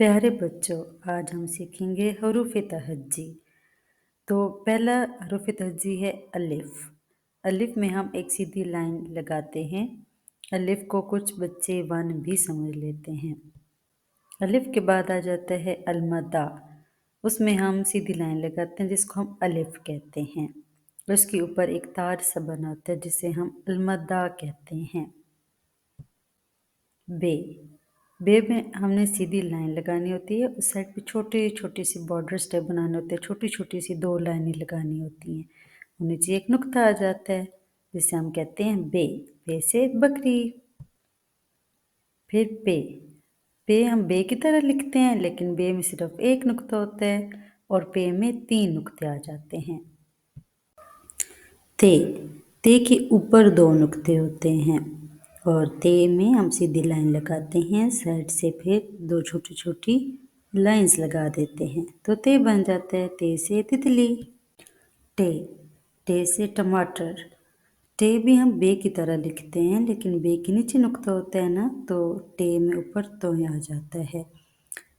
प्यारे बच्चों, आज हम सीखेंगे हरूफ तहज्जी। तो पहला हरूफ तहज्जी है अलिफ। अलिफ में हम एक सीधी लाइन लगाते हैं। अलिफ को कुछ बच्चे वन भी समझ लेते हैं। अलिफ के बाद आ जाता है अलमदा। उसमें हम सीधी लाइन लगाते हैं जिसको हम अलिफ कहते हैं। उसके ऊपर एक तार सा बनाता है जिसे हम अलमदा कहते हैं। बे बे में हमने सीधी लाइन लगानी होती है। उस साइड पे छोटे छोटे सी बॉर्डर स्टेप बनाने होते हैं। छोटी छोटी सी 2 लाइनें लगानी होती हैं। और नीचे एक नुक्ता आ जाता है जिसे हम कहते हैं बे। बे से बकरी। फिर पे हम बे की तरह लिखते हैं लेकिन बे में सिर्फ एक नुक्ता होता है और पे में 3 नुक्ते आ जाते हैं। ते के ऊपर 2 नुक्ते होते हैं और ते में हम सीधी लाइन लगाते हैं। साइड से फिर 2 छोटी छोटी लाइंस लगा देते हैं तो ते बन जाता है। ते से तितली। टे से टमाटर। टे भी हम बे की तरह लिखते हैं लेकिन बे के नीचे नुक्ता होता है ना, तो टे में ऊपर तोय आ जाता है।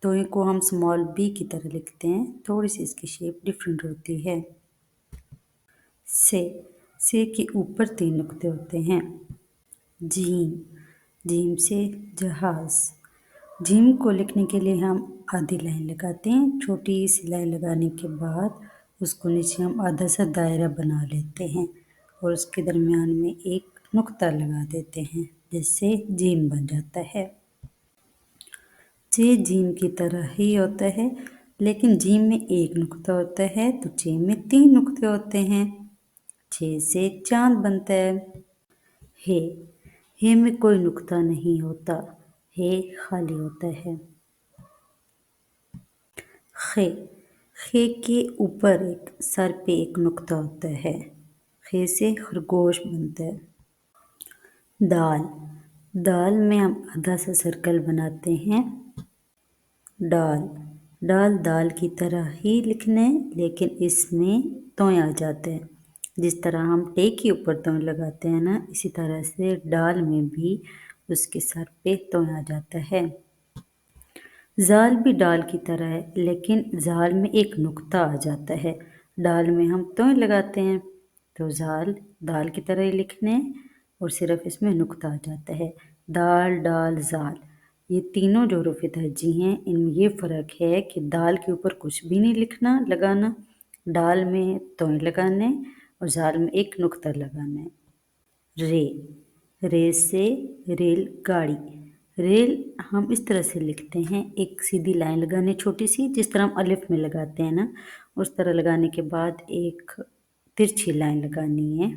तोय को हम स्मॉल बी की तरह लिखते हैं। थोड़ी सी इसकी शेप डिफरेंट होती है। से के ऊपर 3 नुक्ते होते हैं। जीम से जहाज। जीम को लिखने के लिए हम आधी लाइन लगाते हैं। छोटी सी लाइन लगाने के बाद उसको नीचे हम आधा सा दायरा बना लेते हैं और उसके दरमियान में एक नुक्ता लगा देते हैं जिससे जीम बन जाता है। चे जीम की तरह ही होता है लेकिन जीम में एक नुक्ता होता है तो चे में 3 नुक्ते होते हैं। 6 से चांद बनता है। हे में कोई नुक्ता नहीं होता। हे खाली होता है। खे के ऊपर एक सर पे एक नुक्ता होता है। खे से खरगोश बनता है। दाल में हम आधा सा सर्कल बनाते हैं। दाल की तरह ही लिखना है लेकिन इसमें तोय आ जाता है। जिस तरह हम टे के ऊपर तोय लगाते हैं ना, इसी तरह से डाल में भी उसके सर पे तोय आ जाता है। जाल भी डाल की तरह है लेकिन जाल में एक नुक्ता आ जाता है। डाल में हम तोय लगाते हैं तो जाल दाल की तरह ही लिखने हैं और सिर्फ इसमें नुक्ता आ जाता है। दाल डाल जाल, ये तीनों जो हरूफ तहज्जी हैं इनमें ये फ़र्क है कि दाल के ऊपर कुछ भी नहीं लिखना लगाना, डाल में तोय लगाना है और जाल में एक नुक्ता लगाना है। रे से रेलगाड़ी। रेल हम इस तरह से लिखते हैं, एक सीधी लाइन लगाने छोटी सी जिस तरह हम अलिफ में लगाते हैं ना, उस तरह लगाने के बाद एक तिरछी लाइन लगानी है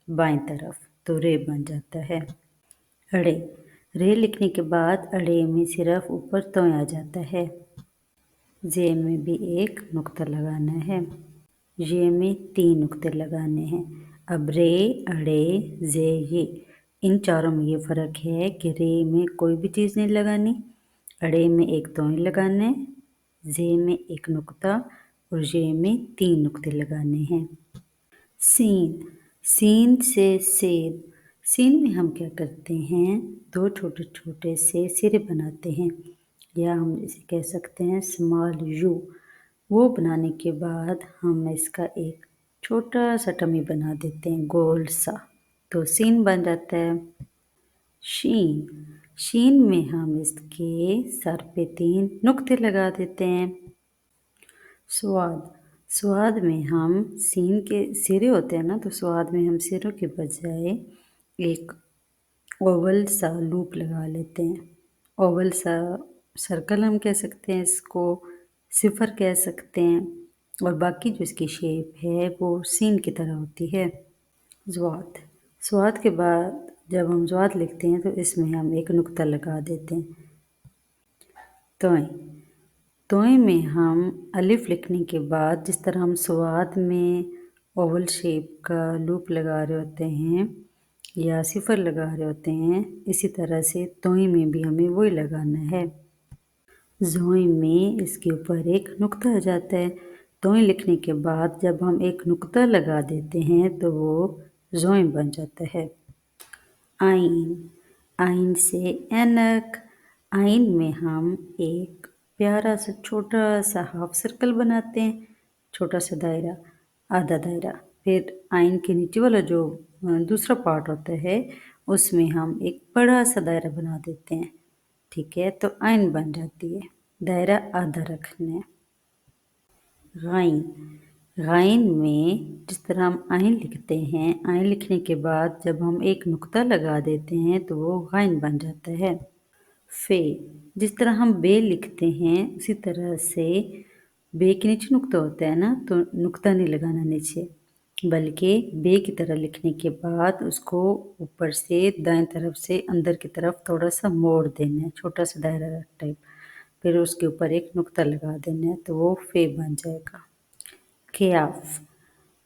बाएं तरफ तो रे बन जाता है। रे लिखने के बाद अड़े में सिर्फ ऊपर तोय आ जाता है। जे में भी एक नुक्ता लगाना है। ये में 3 नुक्ते लगाने हैं। अब रे अड़े जे ये इन चारों में ये फ़र्क है कि रे में कोई भी चीज़ नहीं लगानी, अड़े में एक तोय लगाना है, जे में एक नुक्ता और ये में 3 नुक्ते लगाने हैं। सीन से सेब। सीन में हम क्या करते हैं, 2 छोटे छोटे से सिरे बनाते हैं या हम इसे कह सकते हैं स्मॉल यू। वो बनाने के बाद हम इसका एक छोटा सा टमी बना देते हैं गोल सा, तो सीन बन जाता है। शीन में हम इसके सर पे 3 नुक्ते लगा देते हैं। स्वाद में हम सीन के सिरे होते हैं ना, तो स्वाद में हम सिरों के बजाय एक ओवल सा लूप लगा लेते हैं। ओवल सा सर्कल हम कह सकते हैं इसको, सिफर कह सकते हैं और बाकी जो इसकी शेप है वो सीन की तरह होती है। स्वाद के बाद जब हम स्वाद लिखते हैं तो इसमें हम एक नुक्ता लगा देते हैं। तोय में हम अलिफ लिखने के बाद जिस तरह हम स्वाद में ओवल शेप का लूप लगा रहे होते हैं या सिफर लगा रहे होते हैं, इसी तरह से तोय में भी हमें वही लगाना है। जोय में इसके ऊपर एक नुक्ता आ जाता है। तोय लिखने के बाद जब हम एक नुक्ता लगा देते हैं तो वो जोय बन जाता है। आइन से ऐनक। आइन में हम एक प्यारा सा छोटा सा हाफ सर्कल बनाते हैं, छोटा सा दायरा, आधा दायरा। फिर आइन के नीचे वाला जो दूसरा पार्ट होता है उसमें हम एक बड़ा सा दायरा बना देते हैं। ठीक है, तो आइन बन जाती है। दायरा आधा रखना है। गाइन, गाइन में जिस तरह हम आइन लिखते हैं, आइन लिखने के बाद जब हम एक नुक्ता लगा देते हैं तो वो गाइन बन जाता है। फे, जिस तरह हम बे लिखते हैं उसी तरह से बे के नीचे नुक्ता होता है ना, तो नुक्ता नहीं लगाना नीचे, बल्कि बे की तरह लिखने के बाद उसको ऊपर से दाएं तरफ से अंदर की तरफ थोड़ा सा मोड़ देना है, छोटा सा दायरा टाइप। फिर उसके ऊपर एक नुक्ता लगा देना है तो वो फे बन जाएगा। क़याफ़,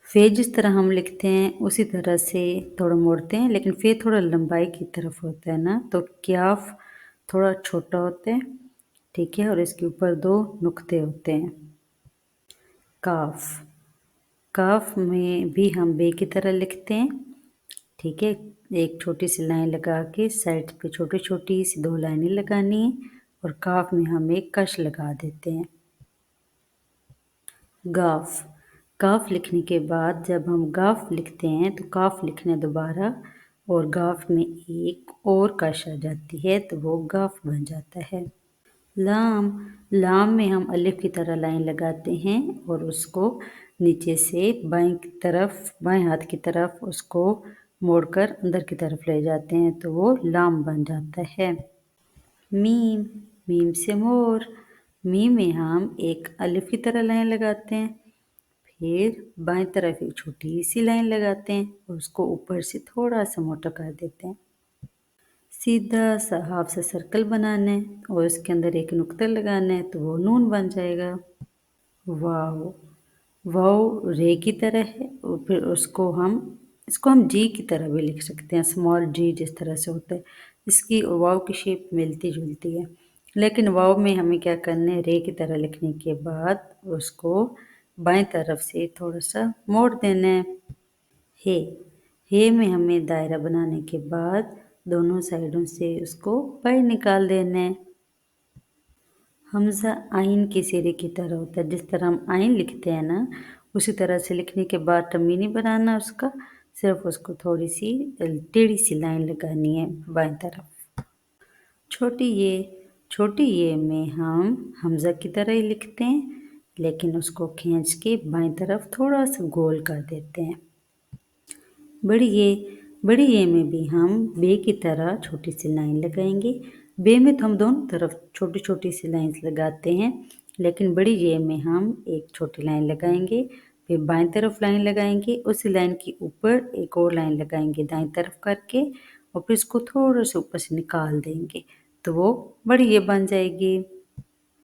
फे जिस तरह हम लिखते हैं उसी तरह से थोड़ा मोड़ते हैं, लेकिन फे थोड़ा लंबाई की तरफ होता है ना, तो क़याफ़ थोड़ा छोटा होता है। ठीक है, और इसके ऊपर 2 नुक्ते होते हैं। काफ़, काफ़ में भी हम बे की तरह लिखते हैं। ठीक है, एक छोटी सी लाइन लगा के साइड पे छोटी छोटी सी 2 लाइनें लगानी है और काफ़ में हम एक कश लगा देते हैं। गाफ, काफ लिखने के बाद जब हम गाफ लिखते हैं तो काफ लिखना है दोबारा और गाफ में एक और कश आ जाती है तो वो गाफ बन जाता है। लाम, लाम में हम अलिफ की तरह लाइन लगाते हैं और उसको नीचे से बाएं की तरफ, बाएं हाथ की तरफ उसको मोड़कर अंदर की तरफ ले जाते हैं तो वो लाम बन जाता है। मीम, मीम से मोर, मीम में हम एक अलिफ की तरह लाइन लगाते हैं, फिर बाएं तरफ एक छोटी सी लाइन लगाते हैं और उसको ऊपर से थोड़ा सा मोटा कर देते हैं। सीधा सा हाफ सा सर्कल बनाना है और उसके अंदर एक नुक्ता लगाना है तो वो नून बन जाएगा। वाव, वाव रे की तरह है और फिर इसको हम जी की तरह भी लिख सकते हैं, स्मॉल जी जिस तरह से होता है। इसकी और वाव की शेप मिलती जुलती है, लेकिन वाव में हमें क्या करना है, रे की तरह लिखने के बाद उसको बाएं तरफ से थोड़ा सा मोड़ देना है। हे, हे में हमें दायरा बनाने के बाद दोनों साइडों से उसको बाहर निकाल देना है। हमज़ा आइन के सिरे की तरह होता है, जिस तरह हम आइन लिखते हैं ना उसी तरह से लिखने के बाद टमी नहीं बनाना उसका, सिर्फ उसको थोड़ी सी टेढ़ी सी लाइन लगानी है बाएं तरफ। छोटी ये, छोटी ये में हम हमज़ा की तरह ही लिखते हैं, लेकिन उसको खींच के बाएं तरफ थोड़ा सा गोल कर देते हैं। बड़ी ये में भी हम बे की तरह छोटी सी लाइन लगाएंगे। बे में तो हम दोनों तरफ छोटी छोटी सी लाइंस लगाते हैं, लेकिन बड़ी ये में हम एक छोटी लाइन लगाएंगे, फिर बाएं तरफ लाइन लगाएंगे, उसी लाइन के ऊपर एक और लाइन लगाएंगे दाएं तरफ करके और फिर इसको थोड़ा सा ऊपर से निकाल देंगे तो वो बड़ी ये बन जाएगी।